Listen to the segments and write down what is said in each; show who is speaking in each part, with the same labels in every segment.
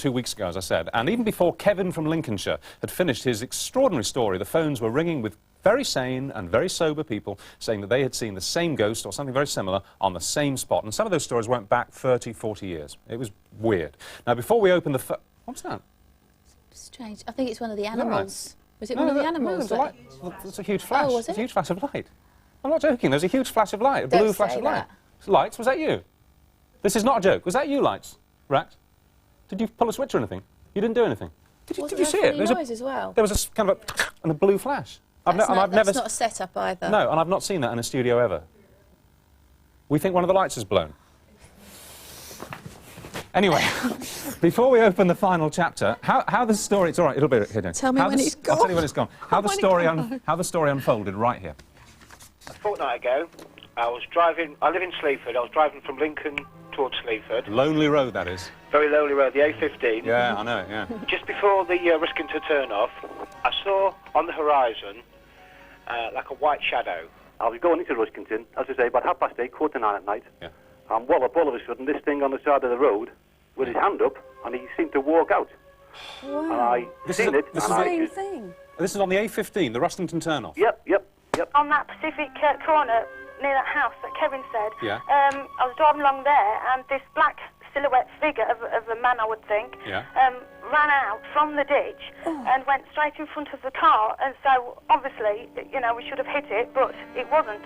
Speaker 1: 2 weeks ago, as I said, and even before Kevin from Lincolnshire had finished his extraordinary story, the phones were ringing with very sane and very sober people saying that they had seen the same ghost or something very similar on the same spot. And some of those stories went back 30, 40 years. It was weird. Now, before we open the... What's that?
Speaker 2: Strange. I think it's one of the animals.
Speaker 1: Right?
Speaker 2: Was it one of the animals?
Speaker 1: No, there's a huge flash.
Speaker 2: Oh, was it?
Speaker 1: There's a huge flash of light. I'm not joking. There's a huge flash of light, a blue flash of light. Lights, was that you? This is not a joke. Was that you, Lights? Rex? Did you pull a switch or anything? You didn't do anything. Did you see it?
Speaker 2: There was a noise as well.
Speaker 1: There was a kind of a and a blue flash.
Speaker 2: That's not a setup either.
Speaker 1: No, and I've not seen that in a studio ever. We think one of the lights is blown. Anyway, before we open the final chapter, how the story... It's all right, it'll be hidden.
Speaker 2: Tell me when it's gone.
Speaker 1: I'll tell you when it's gone. How the story unfolded right here.
Speaker 3: A fortnight ago, I was driving... I live in Sleaford. I was driving from Lincoln towards Sleaford.
Speaker 1: Lonely road, that is.
Speaker 3: Very lonely road, the A15.
Speaker 1: Yeah, I know it, yeah.
Speaker 3: Just before the risking to turn off, I saw on the horizon like a white shadow.
Speaker 4: I was going into Ruskington, as I say, about 8:30, 8:45 at night.
Speaker 1: Yeah.
Speaker 4: And all of a sudden, this thing on the side of the road, with his hand up, and he seemed to walk out.
Speaker 2: Wow.
Speaker 4: And I seen it.
Speaker 2: This is the same thing.
Speaker 1: This is on the A15, the Rustington turn-off.
Speaker 4: Yep.
Speaker 5: On that Pacific corner near that house that Kevin said,
Speaker 1: Yeah.
Speaker 5: I was driving along there, and this black silhouette figure of a man, I would think,
Speaker 1: Yeah.
Speaker 5: ran out from the ditch and went straight in front of the car. And so, obviously, you know, we should have hit it, but it wasn't.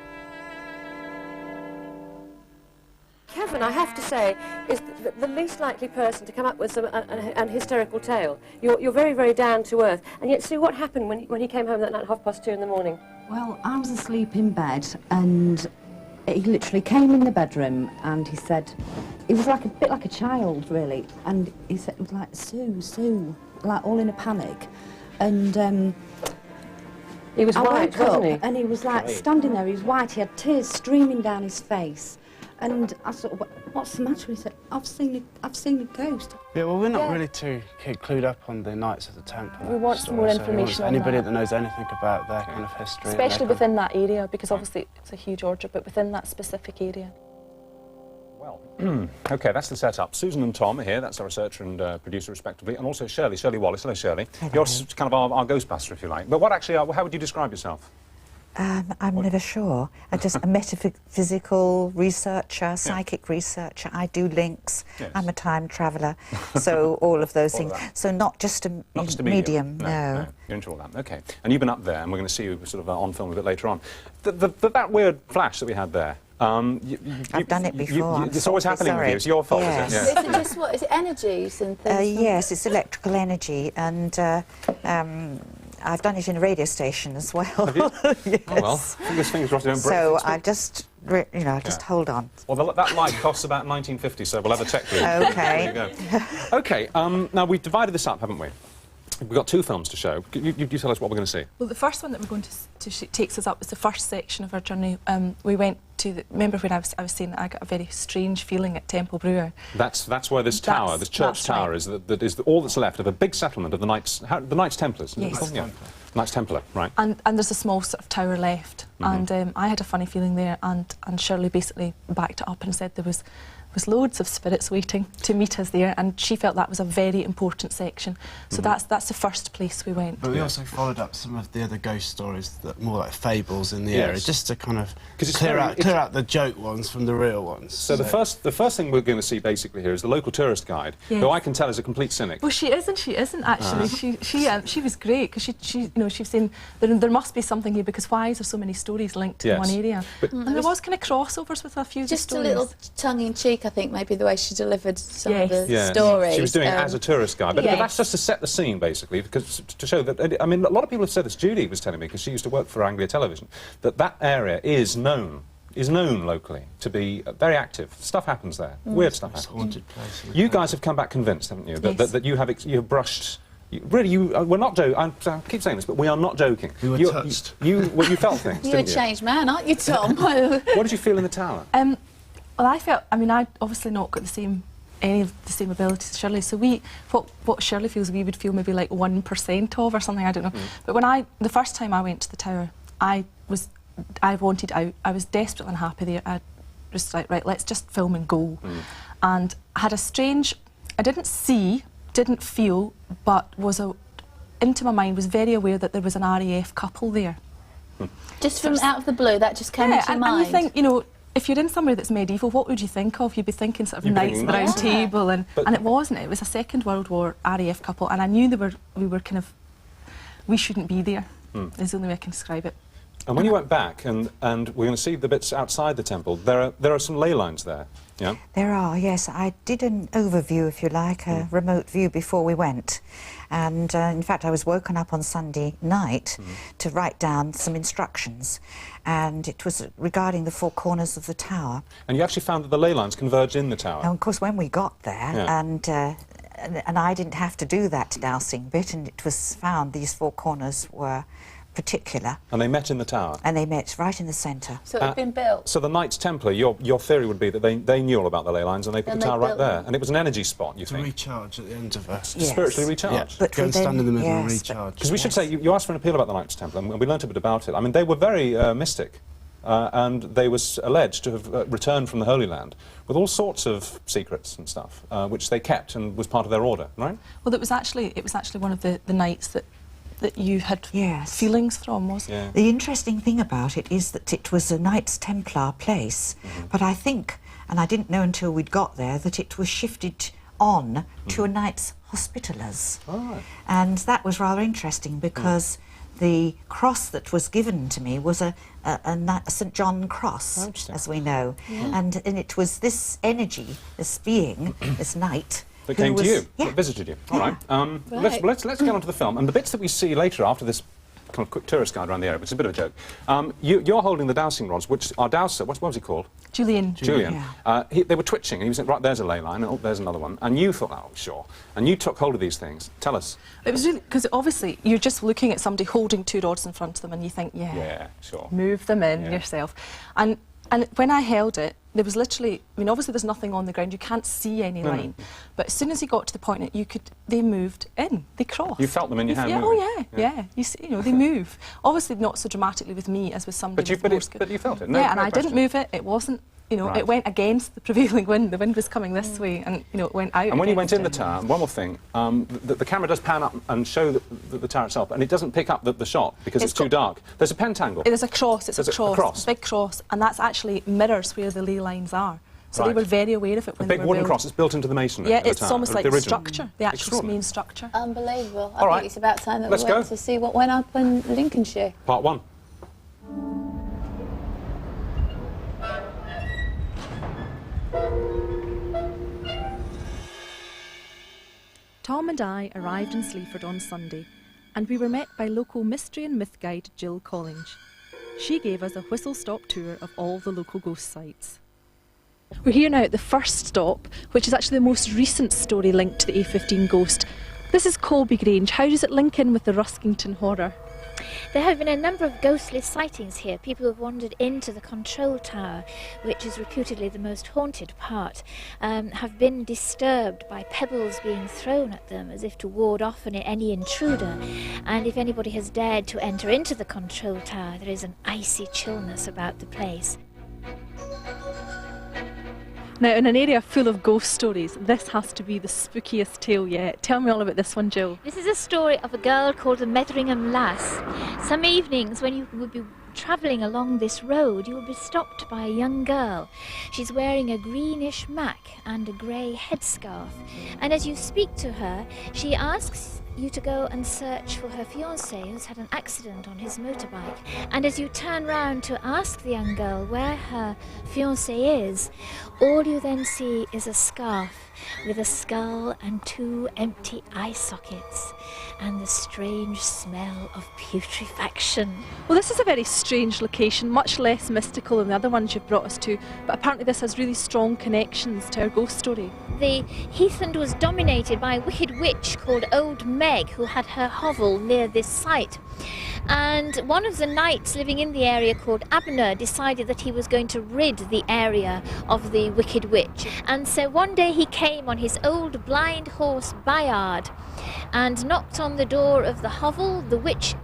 Speaker 6: Kevin, I have to say, is the least likely person to come up with an hysterical tale. You're very, very down to earth. And yet, Sue, what happened when he came home that night at 2:30 in the morning?
Speaker 7: Well, I was asleep in bed, and he literally came in the bedroom, and he said, he was like a bit like a child, really, and he said, it was like, Sue, Sue, like all in a panic. And
Speaker 6: he was white, wasn't he?
Speaker 7: And he was like standing there, he was white, he had tears streaming down his face. And I thought, what's the matter? He said, I've seen a ghost.
Speaker 8: Yeah, well, we're not really too clued up on the Knights of the Temple.
Speaker 9: We want some more information on
Speaker 8: anybody that knows anything about their kind of history.
Speaker 9: Especially within that area, because obviously it's a huge order, but within that specific area.
Speaker 1: Well, OK, that's the setup. Susan and Tom are here, that's our researcher and producer, respectively, and also Shirley Wallace. Hello, Shirley. Hello. You're kind of our ghostbuster, if you like. But what actually, how would you describe yourself?
Speaker 10: I'm never sure. I'm just a metaphysical researcher, psychic researcher. I do links. Yes. I'm a time traveller. So all of those things. So not just a medium. No.
Speaker 1: You're into all that. OK. And you've been up there, and we're going to see you sort of on film a bit later on. That weird flash that we had there.
Speaker 10: I've done it before.
Speaker 1: It's always happening with you. It's your fault,
Speaker 10: yes.
Speaker 1: Is it?
Speaker 2: Is it just what? Is it energies and things?
Speaker 10: Yes, it's electrical energy, and I've done it in a radio station as well.
Speaker 1: Have you?
Speaker 10: Yes.
Speaker 1: Oh well, fingers crossed you don't break.
Speaker 10: So I just, just hold on.
Speaker 1: Well, that light costs about 19.50, so we'll have a check for you.
Speaker 10: OK.
Speaker 1: There you go. OK, now we've divided this up, haven't we? We've got two films to show. You tell us what we're going to see.
Speaker 9: Well, the first one that we're going to takes us up is the first section of our journey. We went to remember when I was saying that I got a very strange feeling at Temple Bruer.
Speaker 1: That's where this tower, this church tower, is. That is all that's left of a big settlement of the Knights Templars.
Speaker 9: Yes.
Speaker 1: Knights Templar, right?
Speaker 9: And there's a small sort of tower left. And I had a funny feeling there, and Shirley basically backed it up and said there was loads of spirits waiting to meet us there, and she felt that was a very important section. So that's the first place we went.
Speaker 8: But we also followed up some of the other ghost stories that more like fables in the area, just to kind of clear out the joke ones from the real ones.
Speaker 1: So the first thing we're going to see basically here is the local tourist guide, who I can tell is a complete cynic.
Speaker 9: Well, she isn't actually. She was great, because she was saying there must be something here, because why is there so many stories linked to one area? And there was kind of crossovers with a few of the stories.
Speaker 2: Just a little tongue-in-cheek, I think, maybe the way she delivered some of the stories.
Speaker 1: She was doing it as a tourist guide, but that's just to set the scene, basically, because to show that, I mean, a lot of people have said this. Judy was telling me, because she used to work for Anglia Television, that area is known locally to be very active. Stuff happens there. Weird stuff happens.
Speaker 8: Haunted place.
Speaker 1: You guys have come back convinced, haven't you, that you have brushed... we're not joking. I keep saying this, but we are not joking.
Speaker 8: We were touched.
Speaker 1: You felt things,
Speaker 2: You're a changed man, aren't you, Tom?
Speaker 1: What did you feel in the tower?
Speaker 9: Well, I obviously not got any of the same abilities as Shirley, so what Shirley feels we would feel maybe like 1% of or something, I don't know. But the first time I went to the tower, I wanted out. I was desperately unhappy there. I was like, right, let's just film and go. And I had I didn't see didn't feel, but into my mind was very aware that there was an RAF couple there.
Speaker 2: Just from out of the blue, that just came into your mind?
Speaker 9: And you think, you know, if you're in somewhere that's medieval, what would you think of? You'd be thinking sort of knights at the round table, and it wasn't. It was a Second World War RAF couple, and I knew we shouldn't be there. Is the only way I can describe it.
Speaker 1: And when you went back, and we're going to see the bits outside the temple, there are some ley lines there, yeah?
Speaker 10: There are, yes. I did an overview, if you like, a remote view before we went. And in fact, I was woken up on Sunday night to write down some instructions. And it was regarding the four corners of the tower.
Speaker 1: And you actually found that the ley lines converged in the tower?
Speaker 10: And of course, when we got there, and I didn't have to do that dowsing bit, and it was found these four corners were particular.
Speaker 1: And they met in the tower?
Speaker 10: And they met right in the centre.
Speaker 2: So it had been built?
Speaker 1: So the Knights Templar, your theory would be that they knew all about the ley lines and they put the tower right there. And it was an energy spot, you think?
Speaker 8: To recharge at the end of it.
Speaker 1: Spiritually recharge?
Speaker 8: Yeah, but go and stand in the middle and recharge.
Speaker 1: Because we should say, you asked for an appeal about the Knights Templar, and we learnt a bit about it. I mean, they were very mystic. And they was alleged to have returned from the Holy Land with all sorts of secrets and stuff, which they kept and was part of their order, right?
Speaker 9: Well, it was actually one of the knights that you had feelings from, wasn't it?
Speaker 10: The interesting thing about it is that it was a Knights Templar place, but I think, and I didn't know until we'd got there, that it was shifted on to a Knights Hospitallers.
Speaker 1: Oh.
Speaker 10: And that was rather interesting because the cross that was given to me was a St. John cross, as we know. And it was this energy, this being, this knight,
Speaker 1: that came to you, that visited you. All right. Let's get on to the film. And the bits that we see later after this kind of quick tourist guide around the area, which is a bit of a joke. You're holding the dowsing rods, which our dowser, what was he called?
Speaker 9: Julian.
Speaker 1: Julian. Yeah. They were twitching, and he was right, there's a ley line, and there's another one. And you thought, oh, sure. And you took hold of these things. Tell us.
Speaker 9: It was really, because obviously you're just looking at somebody holding two rods in front of them, and you think,
Speaker 1: sure.
Speaker 9: Move them in yourself. And when I held it, there was literally, I mean, obviously there's nothing on the ground, you can't see any line. But as soon as he got to the point that they moved in, they crossed.
Speaker 1: You felt them in your hand
Speaker 9: moving?
Speaker 1: Oh,
Speaker 9: yeah. You see, they move. Obviously not so dramatically with me as with somebody
Speaker 1: but you felt it?
Speaker 9: And I didn't move it, it wasn't, it went against the prevailing wind. The wind was coming this way, and it went out.
Speaker 1: And when you went in the tower, one more thing, the camera does pan up and show the tower itself, and it doesn't pick up the shot because it's too dark. There's a pentangle.
Speaker 9: There's a cross. It's a cross, a big cross, and that's actually mirrors where the ley lines are. So they were very aware of it when they were
Speaker 1: built. A big wooden cross. It's built into the masonry.
Speaker 9: Yeah, it's almost like the structure, the actual main structure.
Speaker 2: Unbelievable. I think it's about time that we went to see what went up in Lincolnshire.
Speaker 1: Part 1.
Speaker 11: Tom and I arrived in Sleaford on Sunday, and we were met by local mystery and myth guide Jill Collinge. She gave us a whistle-stop tour of all the local ghost sites.
Speaker 9: We're here now at the first stop, which is actually the most recent story linked to the A15 ghost. This is Colby Grange. How does it link in with the Ruskington horror?
Speaker 12: There have been a number of ghostly sightings here. People have wandered into the control tower, which is reputedly the most haunted part, have been disturbed by pebbles being thrown at them as if to ward off any intruder. And if anybody has dared to enter into the control tower, there is an icy chillness about the place.
Speaker 11: Now, in an area full of ghost stories, this has to be the spookiest tale yet. Tell me all about this one, Jill.
Speaker 12: This is a story of a girl called the Metheringham Lass. Some evenings when you would be travelling along this road, you will be stopped by a young girl. She's wearing a greenish mac and a grey headscarf. And as you speak to her, she asks you to go and search for her fiancé who's had an accident on his motorbike. And as you turn round to ask the young girl where her fiancé is, all you then see is a scarf with a skull and 2 empty eye sockets and the strange smell of putrefaction.
Speaker 11: Well, this is a very strange location, much less mystical than the other ones you've brought us to, but apparently this has really strong connections to our ghost story.
Speaker 12: The heathland was dominated by a wicked witch called Old Meg, who had her hovel near this site. And one of the knights living in the area, called Abner, decided that he was going to rid the area of the wicked witch. And so one day he came on his old blind horse Bayard and knocked on the door of the hovel. The witch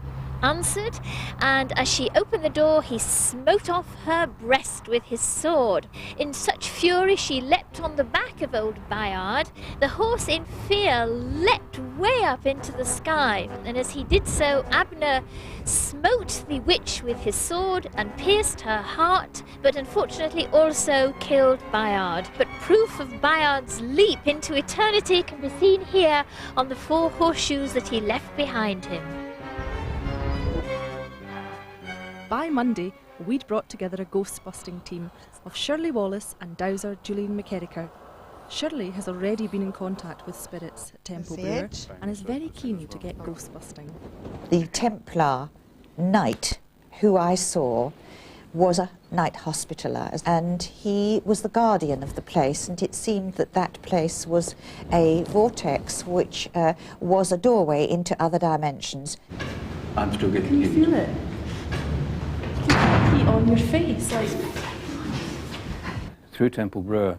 Speaker 12: answered, and as she opened the door, he smote off her breast with his sword. In such fury, she leapt on the back of old Bayard. The horse, in fear, leapt way up into the sky, and as he did so, Abner smote the witch with his sword and pierced her heart, but unfortunately also killed Bayard. But proof of Bayard's leap into eternity can be seen here on the 4 horseshoes that he left behind him.
Speaker 11: By Monday, we'd brought together a ghost-busting team of Shirley Wallace and dowser Julian McKerricker. Shirley has already been in contact with spirits at Temple Bruer and is very keen to get ghost-busting.
Speaker 10: The Templar knight who I saw was a night hospitaller, and he was the guardian of the place, and it seemed that that place was a vortex which was a doorway into other dimensions.
Speaker 13: I'm still getting
Speaker 9: Can you feel it? Heat on your face, like...
Speaker 13: Through Temple Bruer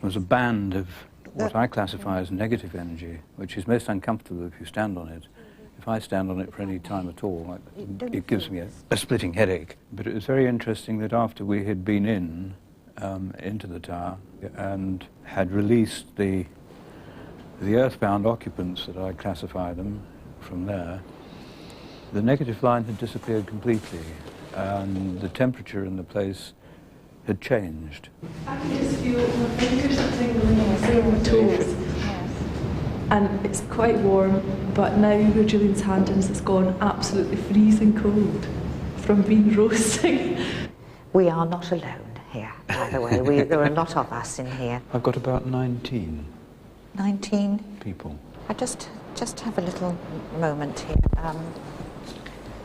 Speaker 13: was a band of what I classify as negative energy, which is most uncomfortable if you stand on it. If I stand on it for any time at all, it gives me a splitting headache. But it was very interesting that after we had been into the tower and had released the earthbound occupants that I classify them from there, the negative line had disappeared completely, and the temperature in the place had changed.
Speaker 9: I can just feel my fingers are tingling on my toes. And it's quite warm, but now where Julian's hand is, it's gone absolutely freezing cold from being roasting.
Speaker 10: We are not alone here, by the way. There are a lot of us in here.
Speaker 13: I've got about 19.
Speaker 10: 19?
Speaker 13: People.
Speaker 10: I just have a little moment here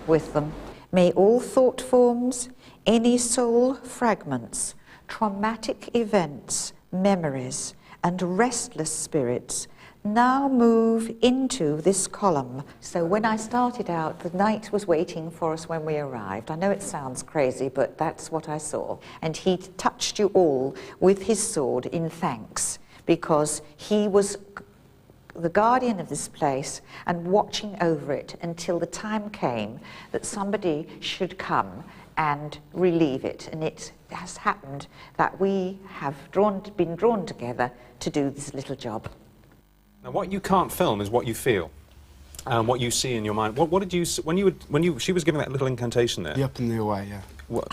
Speaker 10: with them. May all thought forms, any soul fragments, traumatic events, memories, and restless spirits now move into this column. So when I started out, the knight was waiting for us when we arrived. I know it sounds crazy, but that's what I saw. And he touched you all with his sword in thanks, because he was the guardian of this place and watching over it until the time came that somebody should come and relieve it. And it has happened that we have been drawn together to do this little job.
Speaker 1: Now, what you can't film is what you feel, what you see in your mind. What did you when she was giving that little incantation there?
Speaker 8: The up and the away, yeah.